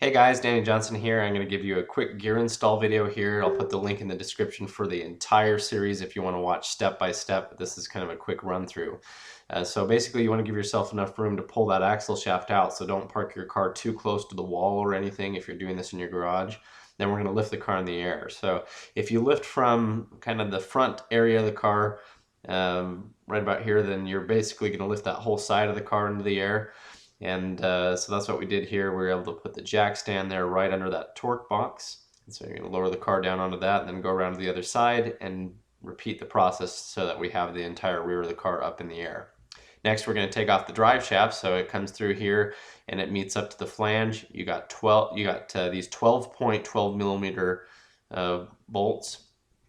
Hey guys, Danny Johnson here. I'm going to give you a quick gear install video here. I'll put the link in the description for the entire series if you want to watch step by step, but this is kind of a quick run through. So basically you want to give yourself enough room to pull that axle shaft out, so don't park your car too close to the wall or anything if you're doing this in your garage. Then we're going to lift the car in the air. So if you lift from kind of the front area of the car, right about here, then you're basically going to lift that whole side of the car into the air. And so that's what we did here. We were able to put the jack stand there right under that torque box. And so you're going to lower the car down onto that and then go around to the other side and repeat the process so that we have the entire rear of the car up in the air. Next, we're going to take off the drive shaft, so it comes through here and it meets up to the flange. You got these 12.12 millimeter bolts.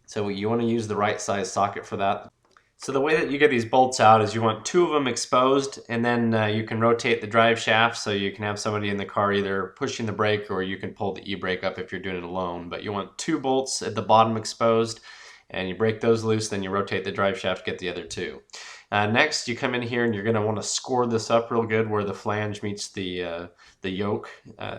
So you want to use the right size socket for that. So the way that you get these bolts out is you want two of them exposed, and then you can rotate the drive shaft so you can have somebody in the car either pushing the brake or you can pull the e-brake up if you're doing it alone. But you want two bolts at the bottom exposed, and you break those loose, then you rotate the drive shaft, get the other two. Next, you come in here and you're going to want to score this up real good where the flange meets the yoke,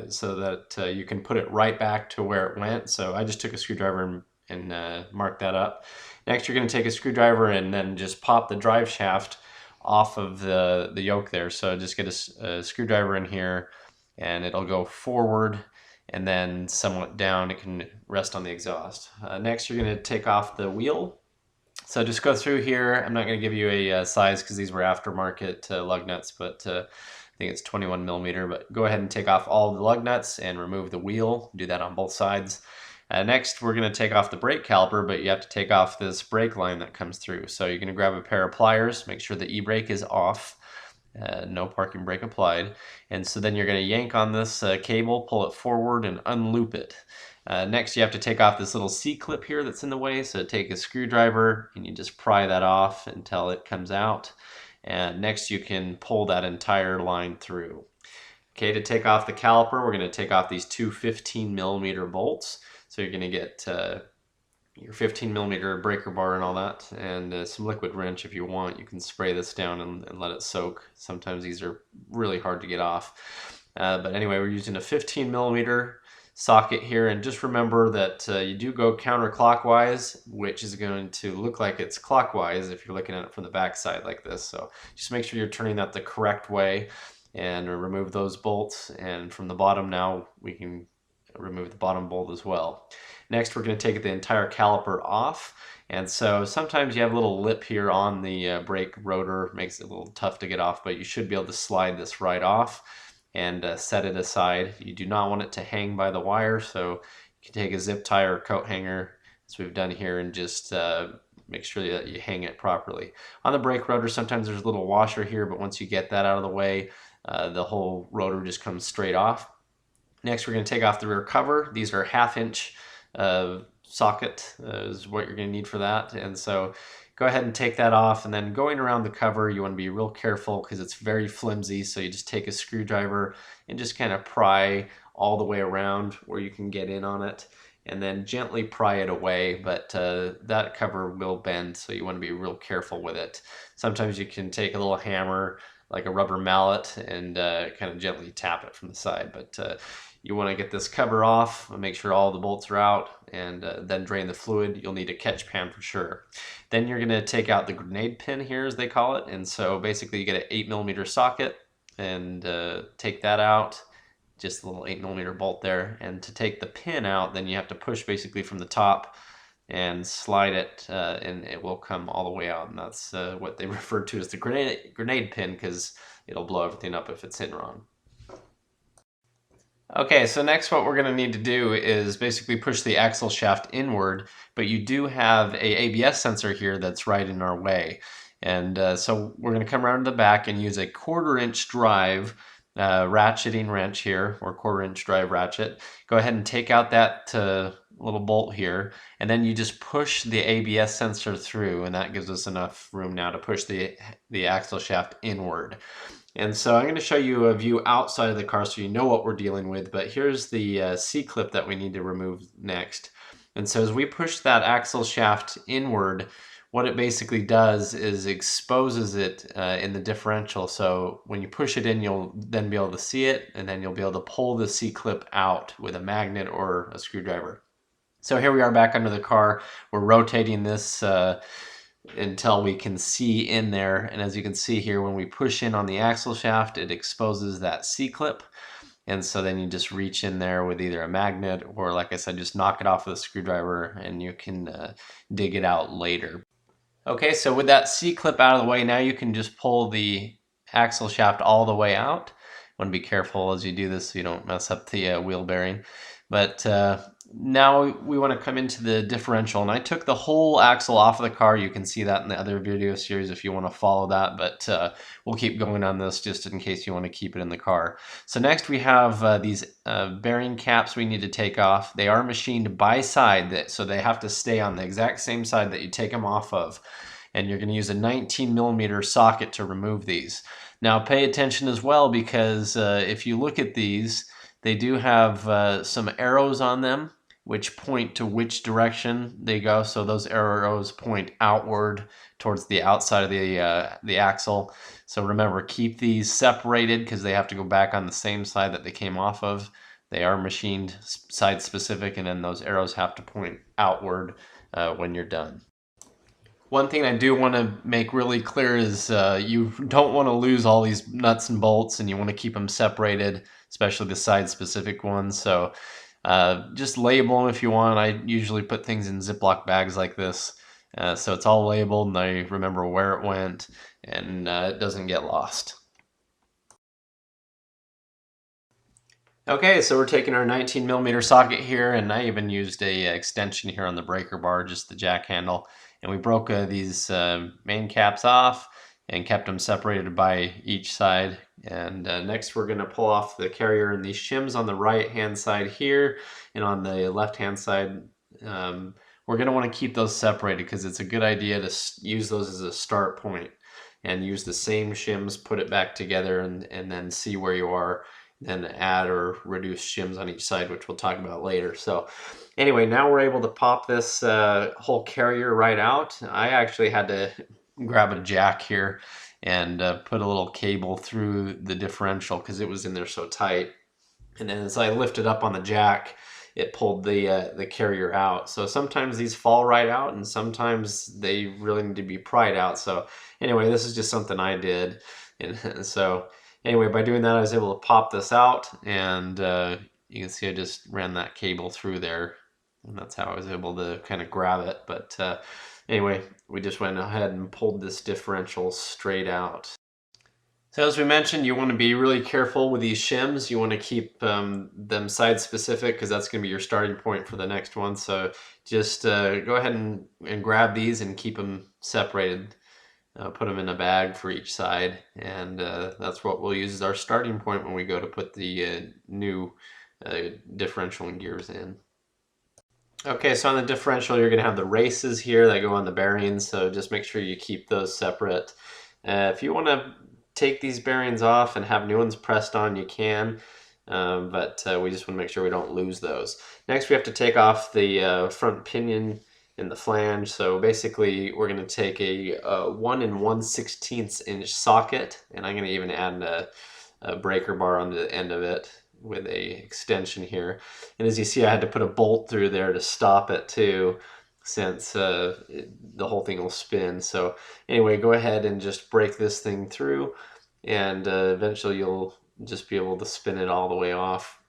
so that you can put it right back to where it went. So I just took a screwdriver and marked that up. Next, you're going to take a screwdriver and then just pop the drive shaft off of the yoke there. So just get a screwdriver in here and it'll go forward and then somewhat down. It can rest on the exhaust. Next, you're going to take off the wheel. So just go through here. I'm not going to give you a size because these were aftermarket lug nuts, but I think it's 21 millimeter. But go ahead and take off all the lug nuts and remove the wheel. Do that on both sides. Next, we're going to take off the brake caliper, but you have to take off this brake line that comes through. So you're going to grab a pair of pliers, make sure the e-brake is off, no parking brake applied. And so then you're going to yank on this cable, pull it forward, and unloop it. Next, you have to take off this little C-clip here that's in the way. So take a screwdriver and you just pry that off until it comes out. And next, you can pull that entire line through. Okay, to take off the caliper, we're going to take off these two 15 millimeter bolts. So you're going to get your 15 millimeter breaker bar and all that, and some liquid wrench if you want. You can spray this down and let it soak. Sometimes these are really hard to get off. But anyway, we're using a 15 millimeter socket here, and just remember that you do go counterclockwise, which is going to look like it's clockwise if you're looking at it from the back side like this. So just make sure you're turning that the correct way and remove those bolts. And from the bottom now, we can remove the bottom bolt as well. Next, we're going to take the entire caliper off. And so sometimes you have a little lip here on the brake rotor, makes it a little tough to get off, but you should be able to slide this right off and set it aside. You do not want it to hang by the wire, so you can take a zip tie or coat hanger, as we've done here, and just make sure that you hang it properly. On the brake rotor, sometimes there's a little washer here, but once you get that out of the way, the whole rotor just comes straight off. Next, we're going to take off the rear cover. These are 1/2 inch socket is what you're going to need for that. And so go ahead and take that off, and then going around the cover, you want to be real careful because it's very flimsy. So you just take a screwdriver and just kind of pry all the way around where you can get in on it, and then gently pry it away. But that cover will bend, so you want to be real careful with it. Sometimes you can take a little hammer, like a rubber mallet, and kind of gently tap it from the side. But you want to get this cover off and make sure all the bolts are out, and then drain the fluid. You'll need a catch pan for sure. Then you're going to take out the grenade pin here, as they call it. And so basically you get an 8 millimeter socket and take that out, just a little 8 millimeter bolt there. And to take the pin out, then you have to push basically from the top and slide it, and it will come all the way out. And that's what they refer to as the grenade pin, because it'll blow everything up if it's hit wrong. Okay, so next what we're going to need to do is basically push the axle shaft inward, but you do have a ABS sensor here that's right in our way. And so we're going to come around to the back and use a 1/4 inch drive ratcheting wrench here, or 1/4 inch drive ratchet. Go ahead and take out that little bolt here, and then you just push the ABS sensor through, and that gives us enough room now to push the axle shaft inward. And so I'm going to show you a view outside of the car so you know what we're dealing with, but here's the C-clip that we need to remove next. And so as we push that axle shaft inward, what it basically does is exposes it in the differential. So when you push it in, you'll then be able to see it, and then you'll be able to pull the C-clip out with a magnet or a screwdriver. So here we are back under the car. We're rotating this until we can see in there. And as you can see here, when we push in on the axle shaft, it exposes that C-clip. And so then you just reach in there with either a magnet or, like I said, just knock it off with a screwdriver and you can dig it out later. Okay, so with that C-clip out of the way, now you can just pull the axle shaft all the way out. Want to be careful as you do this so you don't mess up the wheel bearing. But now we want to come into the differential, and I took the whole axle off of the car. You can see that in the other video series if you want to follow that, but we'll keep going on this just in case you want to keep it in the car. So next we have these bearing caps we need to take off. They are machined by side, so they have to stay on the exact same side that you take them off of. And you're going to use a 19mm socket to remove these. Now pay attention as well, because if you look at these, they do have some arrows on them which point to which direction they go. So those arrows point outward towards the outside of the axle. So remember, keep these separated because they have to go back on the same side that they came off of. They are machined side specific, and then those arrows have to point outward when you're done. One thing I do want to make really clear is you don't want to lose all these nuts and bolts, and you want to keep them separated, especially the side-specific ones. So just label them if you want. I usually put things in Ziploc bags like this, so it's all labeled and I remember where it went, and it doesn't get lost. Okay, so we're taking our 19mm socket here, and I even used a extension here on the breaker bar, just the jack handle. And we broke these main caps off and kept them separated by each side. And next we're going to pull off the carrier and these shims on the right hand side here, and on the left hand side we're going to want to keep those separated because it's a good idea to use those as a start point and use the same shims, put it back together, and then see where you are, then add or reduce shims on each side, which we'll talk about later. So anyway, now we're able to pop this whole carrier right out. I actually had to grab a jack here and put a little cable through the differential because it was in there so tight. And then as I lifted up on the jack, it pulled the carrier out. So sometimes these fall right out, and sometimes they really need to be pried out. So anyway, this is just something I did. And so anyway, by doing that, I was able to pop this out, and you can see I just ran that cable through there, and that's how I was able to kind of grab it. But anyway, we just went ahead and pulled this differential straight out. So as we mentioned, you want to be really careful with these shims. You want to keep them side specific because that's going to be your starting point for the next one. So just go ahead and grab these and keep them separated. Put them in a bag for each side, and that's what we'll use as our starting point when we go to put the new differential and gears in. Okay, so on the differential, you're going to have the races here that go on the bearings, so just make sure you keep those separate. If you want to take these bearings off and have new ones pressed on, you can, but we just want to make sure we don't lose those. Next, we have to take off the front pinion in the flange. So basically we're going to take a 1 1/16 inch socket, and I'm going to even add a breaker bar on the end of it with a extension here. And as you see, I had to put a bolt through there to stop it too, since the whole thing will spin. So anyway, go ahead and just break this thing through, and eventually you'll just be able to spin it all the way off.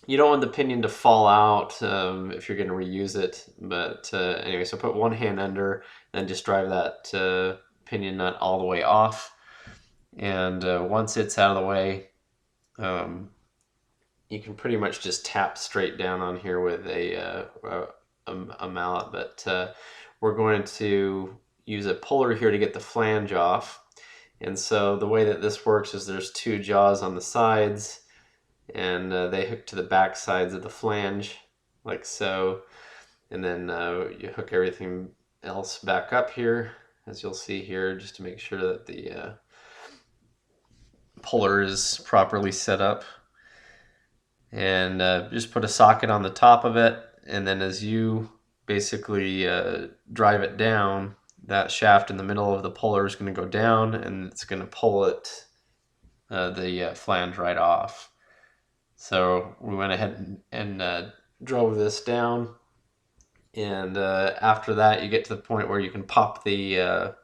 You don't want the pinion to fall out if you're going to reuse it, but anyway, so put one hand under and just drive that pinion nut all the way off. And once it's out of the way, you can pretty much just tap straight down on here with a mallet, but we're going to use a puller here to get the flange off. And so the way that this works is there's two jaws on the sides, and they hook to the back sides of the flange like so, and then you hook everything else back up here, as you'll see here, just to make sure that the puller is properly set up. And just put a socket on the top of it, and then as you basically drive it down, that shaft in the middle of the puller is going to go down, and it's going to pull it, the flange right off. So we went ahead and drove this down, and after that you get to the point where you can pop the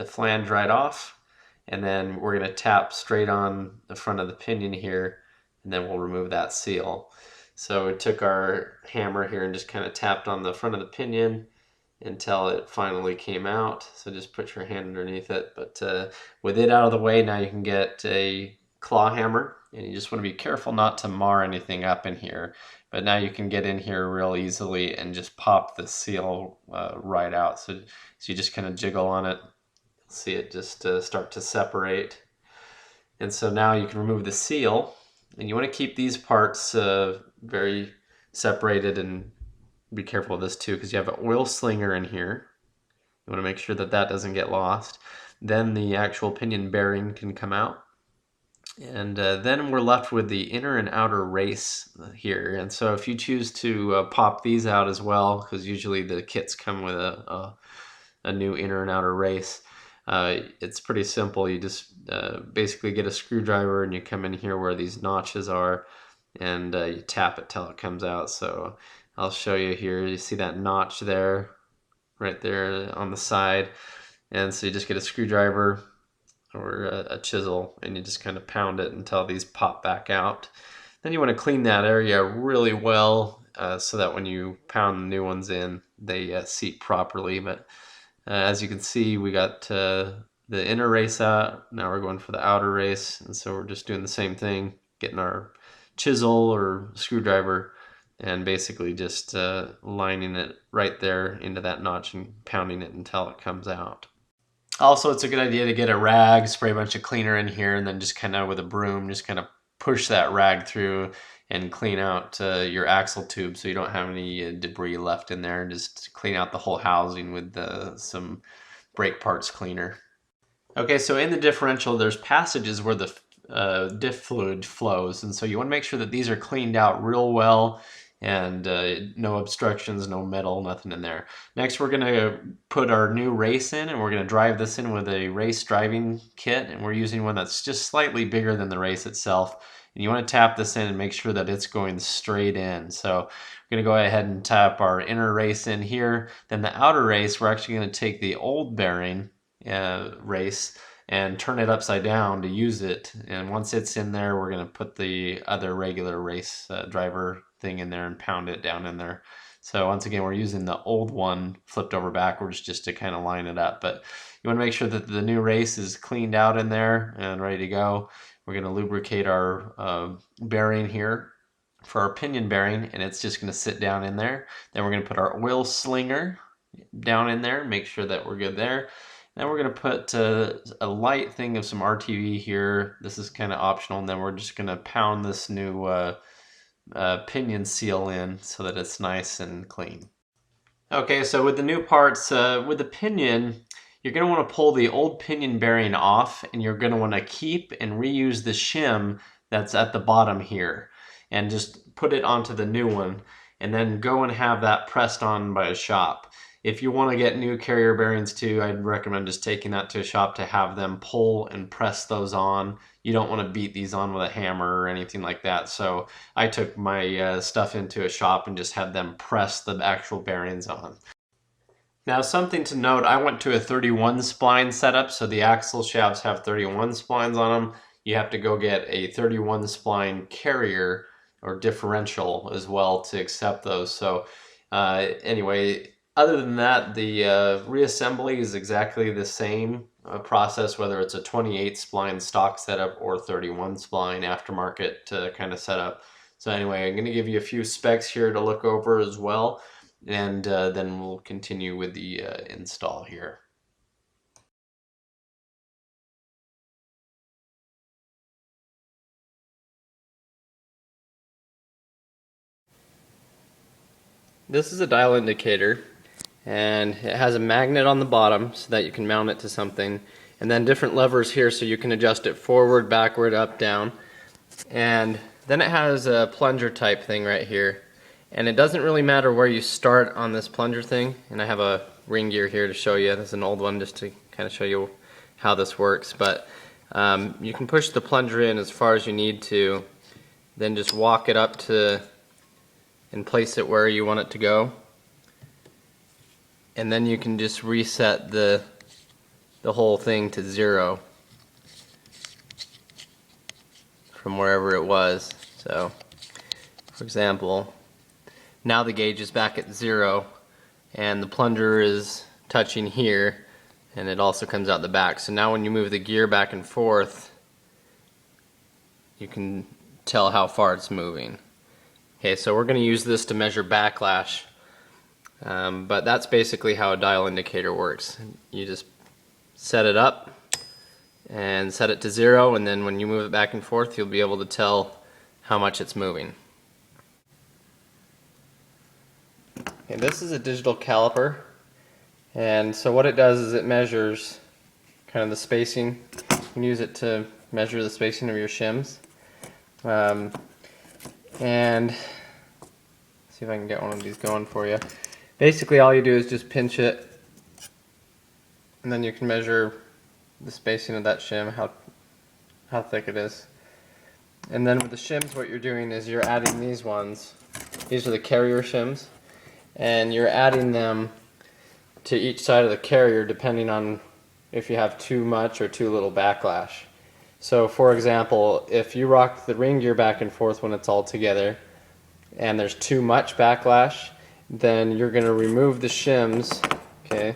flange right off, and then we're going to tap straight on the front of the pinion here, and then we'll remove that seal. So we took our hammer here and just kind of tapped on the front of the pinion until it finally came out. So just put your hand underneath it. But with it out of the way, now you can get a claw hammer, and you just want to be careful not to mar anything up in here. But now you can get in here real easily and just pop the seal right out. So you just kind of jiggle on it, see it just start to separate. And so now you can remove the seal, and you want to keep these parts very separated, and be careful of this too, because you have an oil slinger in here. You want to make sure that that doesn't get lost. Then the actual pinion bearing can come out. And then we're left with the inner and outer race here. And so if you choose to pop these out as well, because usually the kits come with a new inner and outer race, it's pretty simple. You just basically get a screwdriver and you come in here where these notches are, and you tap it till it comes out. So I'll show you here. You see that notch there, right there on the side. And so you just get a screwdriver or a chisel, and you just kind of pound it until these pop back out. Then you want to clean that area really well so that when you pound the new ones in, they seat properly. But as you can see, we got the inner race out. Now we're going for the outer race, and so we're just doing the same thing, getting our chisel or screwdriver and basically just lining it right there into that notch and pounding it until it comes out. Also, it's a good idea to get a rag, spray a bunch of cleaner in here, and then just kind of with a broom, just kind of push that rag through and clean out your axle tube so you don't have any debris left in there. Just clean out the whole housing with some brake parts cleaner. Okay, so in the differential, there's passages where the diff fluid flows, and so you want to make sure that these are cleaned out real well, and no obstructions, no metal, nothing in there. Next, we're going to put our new race in, and we're going to drive this in with a race driving kit, and we're using one that's just slightly bigger than the race itself. And you want to tap this in and make sure that it's going straight in. So we're going to go ahead and tap our inner race in here. Then the outer race, we're actually going to take the old bearing race and turn it upside down to use it. And once it's in there, we're going to put the other regular race driver thing in there and pound it down in there. So once again, we're using the old one flipped over backwards just to kind of line it up. But you want to make sure that the new race is cleaned out in there and ready to go. We're going to lubricate our bearing here for our pinion bearing, and it's just going to sit down in there. Then we're going to put our oil slinger down in there, make sure that we're good there. Then we're going to put a light thing of some RTV here. This is kind of optional, and then we're just going to pound this new pinion seal in so that it's nice and clean. Okay, so with the new parts, with the pinion, you're going to want to pull the old pinion bearing off, and you're going to want to keep and reuse the shim that's at the bottom here, and just put it onto the new one, and then go and have that pressed on by a shop. If you want to get new carrier bearings too, I'd recommend just taking that to a shop to have them pull and press those on. You don't want to beat these on with a hammer or anything like that. So I took my stuff into a shop and just had them press the actual bearings on. Now, something to note, I went to a 31 spline setup, so the axle shafts have 31 splines on them. You have to go get a 31 spline carrier or differential as well to accept those. So anyway, other than that, the reassembly is exactly the same process, whether it's a 28 spline stock setup or 31 spline aftermarket kind of setup. So anyway, I'm going to give you a few specs here to look over as well, and then we'll continue with the install here. This is a dial indicator, and it has a magnet on the bottom so that you can mount it to something, and then different levers here so you can adjust it forward, backward, up, down. And then it has a plunger type thing right here, and it doesn't really matter where you start on this plunger thing, and I have a ring gear here to show you. This is an old one just to kind of show you how this works. But you can push the plunger in as far as you need to, then just walk it up to and place it where you want it to go. And then you can just reset the whole thing to 0 from wherever it was. So, for example, now the gauge is back at 0 and the plunger is touching here, and it also comes out the back. So now when you move the gear back and forth, you can tell how far it's moving. Okay, so we're going to use this to measure backlash, but that's basically how a dial indicator works. You just set it up and set it to 0, and then when you move it back and forth, you'll be able to tell how much it's moving. Okay, this is a digital caliper, and so what it does is it measures kind of the spacing. You can use it to measure the spacing of your shims. And see if I can get one of these going for you. Basically all you do is just pinch it, and then you can measure the spacing of that shim, how thick it is. And then with the shims, what you're doing is you're adding these ones. These are the carrier shims, and you're adding them to each side of the carrier depending on if you have too much or too little backlash. So for example, if you rock the ring gear back and forth when it's all together and there's too much backlash, then you're going to remove the shims. Okay,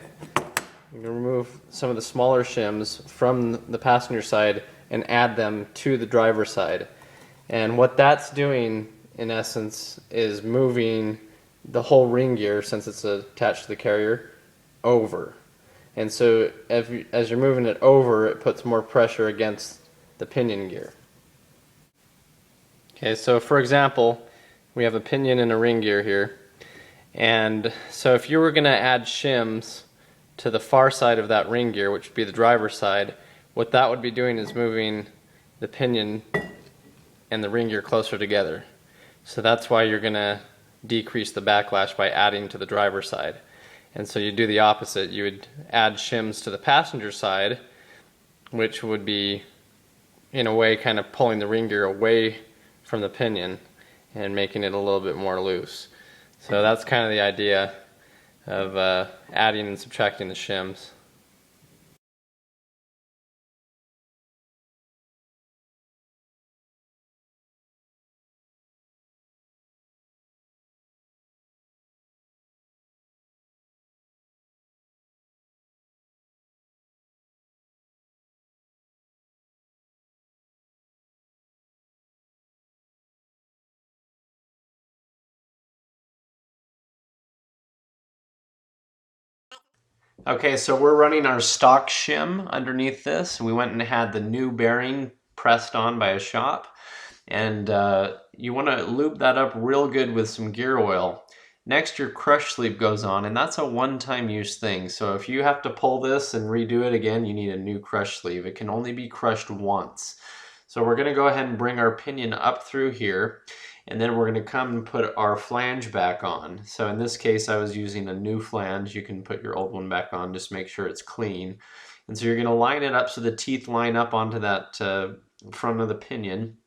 you're going to remove some of the smaller shims from the passenger side and add them to the driver's side. And what that's doing in essence is moving the whole ring gear, since it's attached to the carrier, over. And so as you're moving it over, it puts more pressure against the pinion gear. Okay, so for example, we have a pinion and a ring gear here. And so if you were going to add shims to the far side of that ring gear, which would be the driver's side, what that would be doing is moving the pinion and the ring gear closer together. So that's why you're going to decrease the backlash by adding to the driver's side. And so you do the opposite. You would add shims to the passenger side, which would be in a way kind of pulling the ring gear away from the pinion and making it a little bit more loose. So that's kind of the idea of adding and subtracting the shims. Okay, so we're running our stock shim underneath this. We went and had the new bearing pressed on by a shop, and you want to lube that up real good with some gear oil. Next, your crush sleeve goes on, and that's a one-time use thing. So if you have to pull this and redo it again, you need a new crush sleeve. It can only be crushed once. So we're going to go ahead and bring our pinion up through here, and then we're going to come and put our flange back on. So in this case, I was using a new flange. You can put your old one back on, just make sure it's clean. And so you're going to line it up so the teeth line up onto that front of the pinion.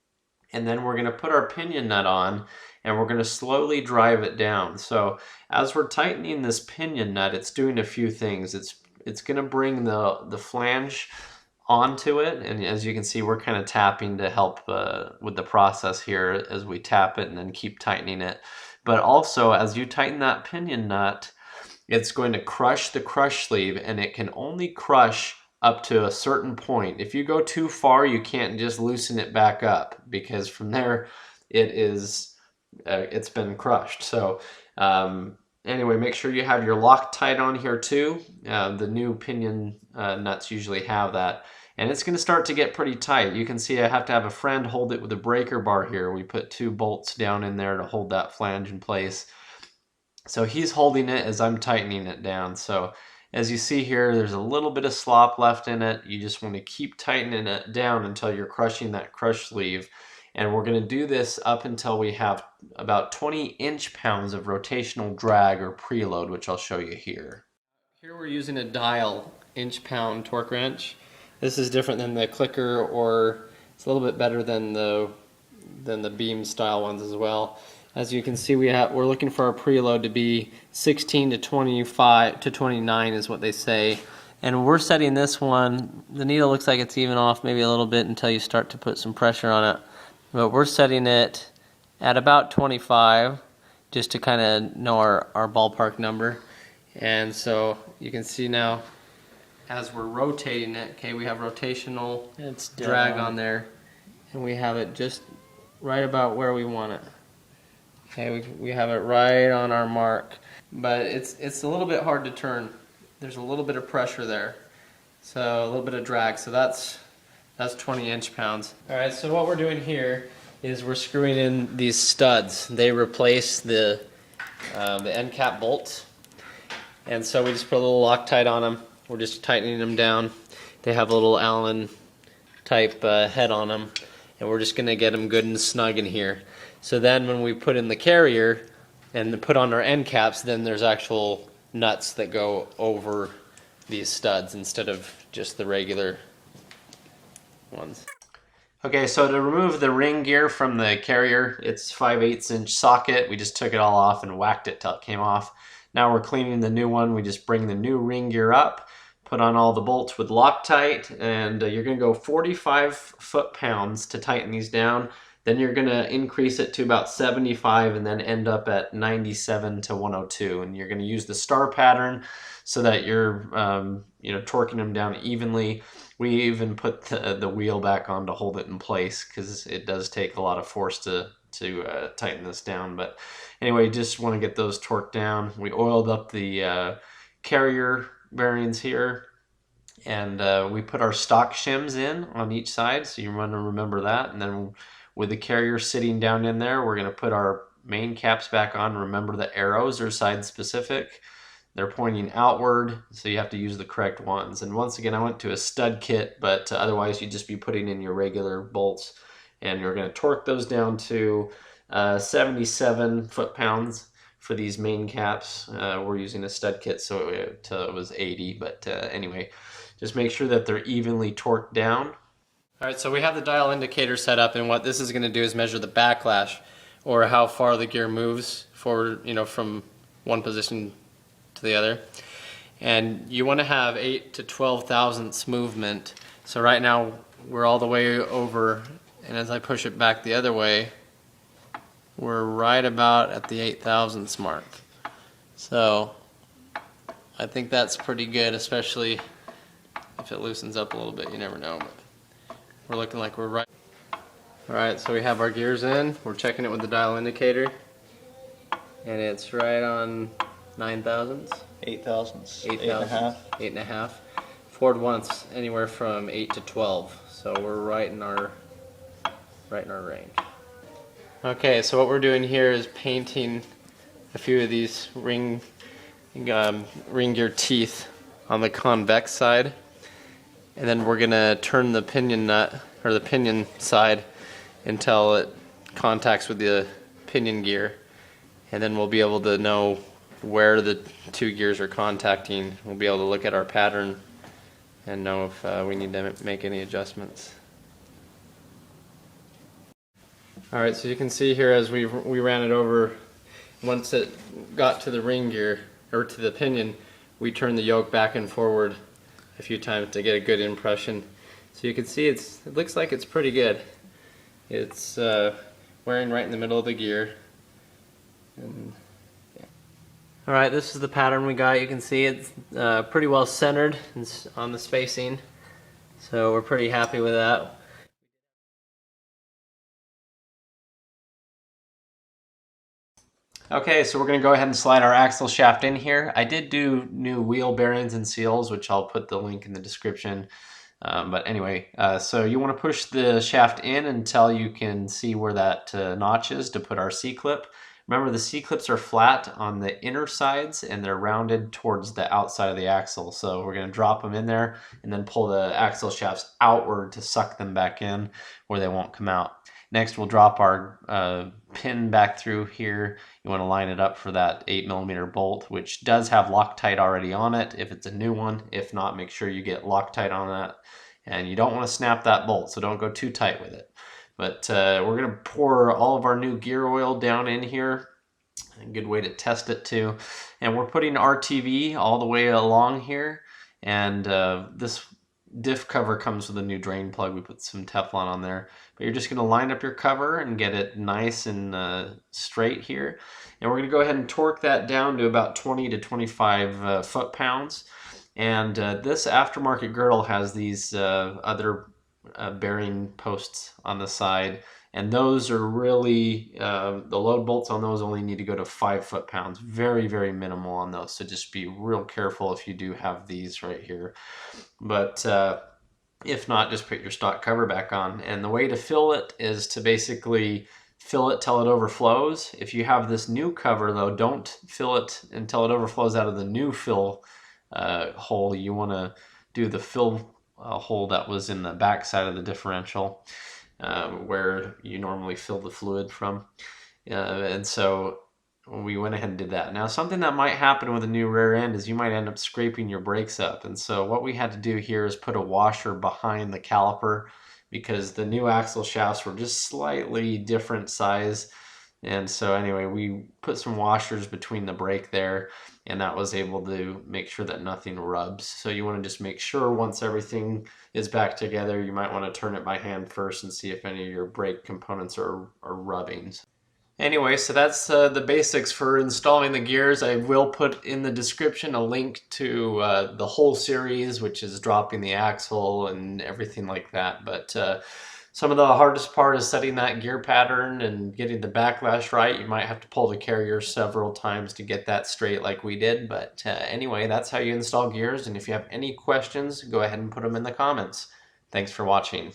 And then we're going to put our pinion nut on, and we're going to slowly drive it down. So as we're tightening this pinion nut, it's doing a few things. It's going to bring the flange onto it, and as you can see, we're kind of tapping to help with the process here as we tap it and then keep tightening it. But also, as you tighten that pinion nut, it's going to crush the crush sleeve, and it can only crush up to a certain point. If you go too far, you can't just loosen it back up, because from there it's been crushed. So anyway, make sure you have your Loctite on here too. The new pinion nuts usually have that. And it's going to start to get pretty tight. You can see I have to have a friend hold it with a breaker bar here. We put 2 bolts down in there to hold that flange in place. So he's holding it as I'm tightening it down. So as you see here, there's a little bit of slop left in it. You just want to keep tightening it down until you're crushing that crush sleeve. And we're going to do this up until we have about 20 inch-pounds of rotational drag or preload, which I'll show you here. we're using a dial inch-pound torque wrench. This is different than the clicker, or it's a little bit better than the beam style ones as well. As you can see, we're looking for our preload to be 16 to 25 to 29 is what they say. And we're setting this one, the needle looks like it's even off maybe a little bit until you start to put some pressure on it. But we're setting it at about 25 just to kind of know our ballpark number. And so you can see now as we're rotating it, okay, we have rotational drag on there, and we have it just right about where we want it. Okay, we have it right on our mark, but it's a little bit hard to turn. There's a little bit of pressure there, so a little bit of drag. So that's 20 inch-pounds. All right, so what we're doing here is we're screwing in these studs. They replace the end cap bolts, and so we just put a little Loctite on them. We're just tightening them down. They have a little Allen type head on them, and we're just gonna get them good and snug in here. So then when we put in the carrier and put on our end caps, then there's actual nuts that go over these studs instead of just the regular ones. Okay, so to remove the ring gear from the carrier, it's 5/8 inch socket. We just took it all off and whacked it till it came off. Now we're cleaning the new one. We just bring the new ring gear up, put on all the bolts with Loctite, and you're gonna go 45 foot-pounds to tighten these down. Then you're gonna increase it to about 75 and then end up at 97 to 102. And you're gonna use the star pattern so that you're torquing them down evenly. We even put the wheel back on to hold it in place because it does take a lot of force to tighten this down. But anyway, just want to get those torqued down. We oiled up the carrier bearings here, and we put our stock shims in on each side, so you want to remember that. And then with the carrier sitting down in there, we're going to put our main caps back on. Remember, the arrows are side specific. They're pointing outward, so you have to use the correct ones. And once again, I went to a stud kit, but otherwise you'd just be putting in your regular bolts. And you're going to torque those down to 77 foot-pounds for these main caps. We're using a stud kit, so it was 80, but anyway, just make sure that they're evenly torqued down. All right, so we have the dial indicator set up, and what this is going to do is measure the backlash, or how far the gear moves forward, from one position to the other. And you want to have 8 to 12 thousandths movement. So right now we're all the way over, and as I push it back the other way, we're right about at the 8 thousandths mark. So I think that's pretty good, especially if it loosens up a little bit. You never know, but we're looking like we're right. Alright, so we have our gears in. We're checking it with the dial indicator, and it's right on 9 thousandths. 8 thousandths. 8 and a half. 8.5. Ford wants anywhere from 8 to 12, so we're right in our range. Okay, so what we're doing here is painting a few of these ring gear teeth on the convex side, and then we're gonna turn the pinion nut, or the pinion side, until it contacts with the pinion gear, and then we'll be able to know where the two gears are contacting. We'll be able to look at our pattern and know if we need to make any adjustments. Alright, so you can see here as we ran it over, once it got to the ring gear, or to the pinion, we turned the yoke back and forward a few times to get a good impression. So you can see it looks like it's pretty good. It's wearing right in the middle of the gear. And yeah. Alright, this is the pattern we got. You can see it's pretty well centered on the spacing, so we're pretty happy with that. Okay, so we're going to go ahead and slide our axle shaft in here. I did do new wheel bearings and seals, which I'll put the link in the description. But anyway, so you want to push the shaft in until you can see where that notch is to put our C-clip. Remember, the C-clips are flat on the inner sides and they're rounded towards the outside of the axle. So we're going to drop them in there and then pull the axle shafts outward to suck them back in where they won't come out. Next, we'll drop our pin back through here. You want to line it up for that 8mm bolt, which does have Loctite already on it if it's a new one. If not, make sure you get Loctite on that. And you don't want to snap that bolt, so don't go too tight with it. But we're going to pour all of our new gear oil down in here. A good way to test it too. And we're putting RTV all the way along here. And this diff cover comes with a new drain plug. We put some Teflon on there. But you're just going to line up your cover and get it nice and straight here. And we're going to go ahead and torque that down to about 20 to 25 foot-pounds. And this aftermarket girdle has these other bearing posts on the side, and those are really the load bolts on those only need to go to 5 foot-pounds. Very, very minimal on those, so just be real careful if you do have these right here. But if not, just put your stock cover back on. And the way to fill it is to basically fill it till it overflows. If you have this new cover though, don't fill it until it overflows out of the new fill hole. You want to do the fill hole that was in the back side of the differential, where you normally fill the fluid from. And so we went ahead and did that. Now, something that might happen with a new rear end is you might end up scraping your brakes up. And so what we had to do here is put a washer behind the caliper, because the new axle shafts were just slightly different size. And so anyway, we put some washers between the brake there, and that was able to make sure that nothing rubs. So you want to just make sure once everything is back together, you might want to turn it by hand first and see if any of your brake components are rubbing. Anyway, so that's the basics for installing the gears. I will put in the description a link to the whole series, which is dropping the axle and everything like that. But some of the hardest part is setting that gear pattern and getting the backlash right. You might have to pull the carrier several times to get that straight like we did. But anyway, that's how you install gears. And if you have any questions, go ahead and put them in the comments. Thanks for watching.